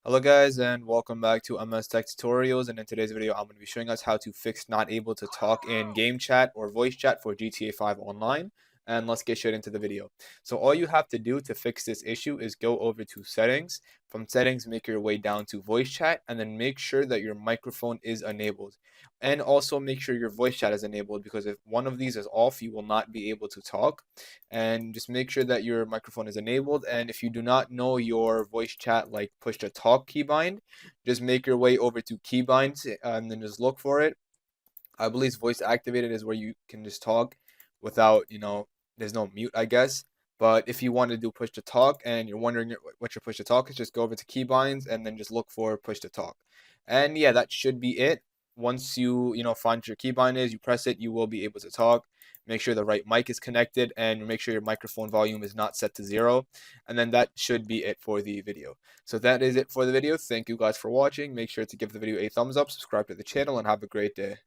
Hello guys and welcome back to MS Tech Tutorials, and in today's video I'm going to be showing us how to fix not able to talk in game chat or voice chat for GTA 5 Online. And let's get straight into the video. So all you have to do to fix this issue is go over to settings. From settings, make your way down to voice chat and then make sure that your microphone is enabled. And also make sure your voice chat is enabled, because if one of these is off you will not be able to talk. And just make sure that your microphone is enabled. And if you do not know your voice chat like push to talk keybind, just make your way over to keybinds and then just look for it. I believe voice activated is where you can just talk without, there's no mute, I guess. But if you want to do push to talk and you're wondering what your push to talk is, just go over to keybinds and then just look for push to talk. And yeah, that should be it. Once you find what your keybind is, you press it, you will be able to talk. Make sure the right mic is connected and make sure your microphone volume is not set to 0. And then that should be it for the video. So that is it for the video. Thank you guys for watching. Make sure to give the video a thumbs up, subscribe to the channel, and have a great day.